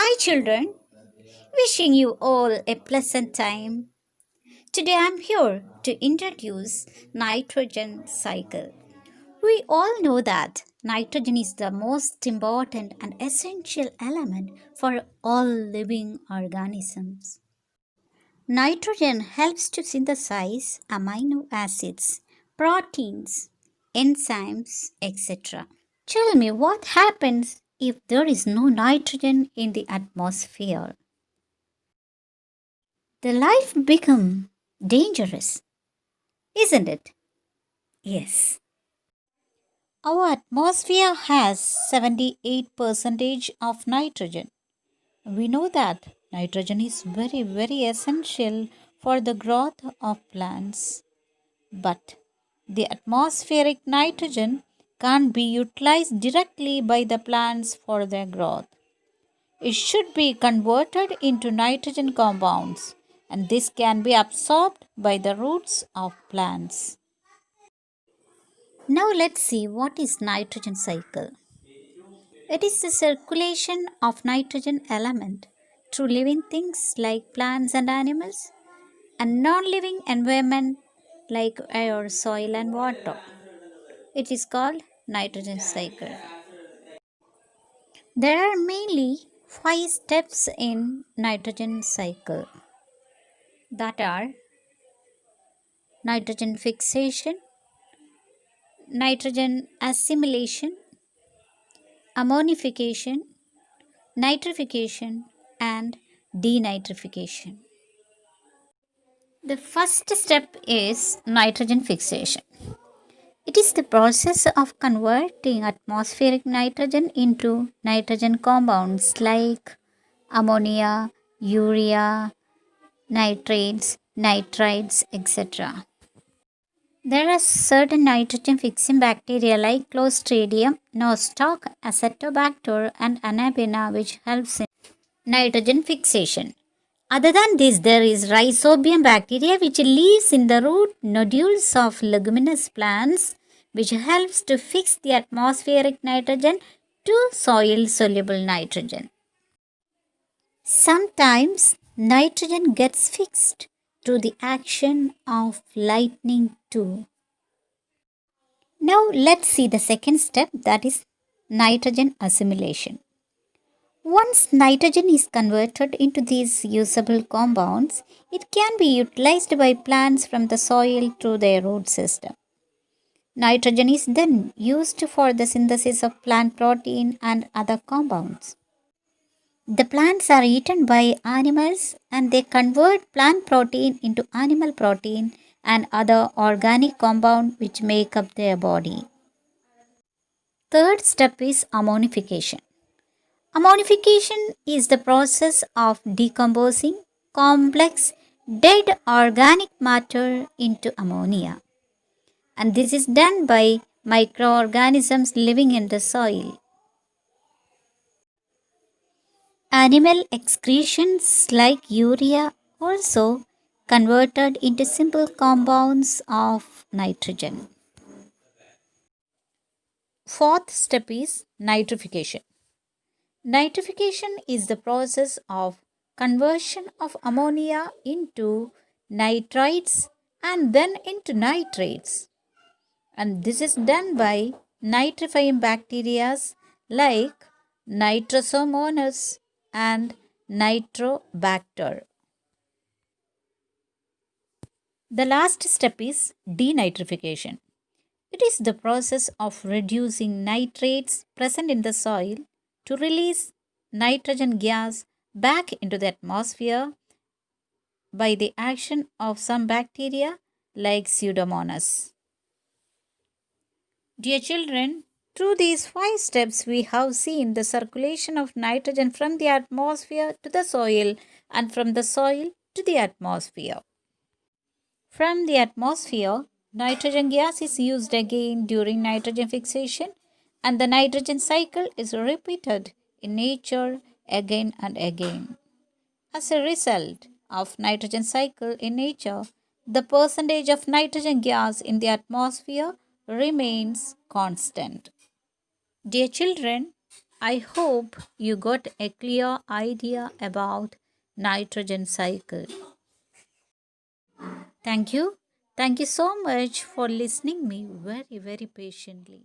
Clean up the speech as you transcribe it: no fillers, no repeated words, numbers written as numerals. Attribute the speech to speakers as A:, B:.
A: Hi, children. Wishing you all a pleasant time. Today I'm here to introduce nitrogen cycle. We all know that nitrogen is the most important and essential element for all living organisms. Nitrogen helps to synthesize amino acids, proteins, enzymes, etc. Tell me what happens if there is no nitrogen in the atmosphere. The life become dangerous, isn't it? Yes. Our atmosphere has 78% of nitrogen. We know that nitrogen is very essential for the growth of plants. But the atmospheric nitrogen can't be utilized directly by the plants for their growth. It should be converted into nitrogen compounds, and this can be absorbed by the roots of plants. Now let's see what is nitrogen cycle. It is the circulation of nitrogen element through living things like plants and animals and non-living environment like air, soil and water. It is called nitrogen cycle. There are mainly 5 steps in nitrogen cycle that are nitrogen fixation, nitrogen assimilation, ammonification, nitrification, and denitrification. The first step is nitrogen fixation. It is the process of converting atmospheric nitrogen into nitrogen compounds like ammonia, urea, nitrates, nitrites, etc. There are certain nitrogen fixing bacteria like Clostridium, Nostoc, Acetobacter, and Anabina which helps in nitrogen fixation. Other than this, there is Rhizobium bacteria which lives in the root nodules of leguminous plants which helps to fix the atmospheric nitrogen to soil soluble nitrogen. Sometimes nitrogen gets fixed through the action of lightning too. Now let's see the second step, that is nitrogen assimilation. Once nitrogen is converted into these usable compounds, it can be utilized by plants from the soil through their root system. Nitrogen is then used for the synthesis of plant protein and other compounds. The plants are eaten by animals and they convert plant protein into animal protein and other organic compounds which make up their body. Third step is ammonification. Ammonification is the process of decomposing complex dead organic matter into ammonia. And this is done by microorganisms living in the soil. Animal excretions like urea also converted into simple compounds of nitrogen. Fourth step is nitrification. Nitrification is the process of conversion of ammonia into nitrites and then into nitrates. And this is done by nitrifying bacteria like Nitrosomonas and Nitrobacter. The last step is denitrification. It is the process of reducing nitrates present in the soil to release nitrogen gas back into the atmosphere by the action of some bacteria like Pseudomonas. Dear children, through these 5 steps, we have seen the circulation of nitrogen from the atmosphere to the soil and from the soil to the atmosphere. From the atmosphere, nitrogen gas is used again during nitrogen fixation, and the nitrogen cycle is repeated in nature again and again. As a result of nitrogen cycle in nature, the percentage of nitrogen gas in the atmosphere remains constant. Dear children, I hope you got a clear idea about nitrogen cycle. Thank you. Thank you so much for listening me very patiently.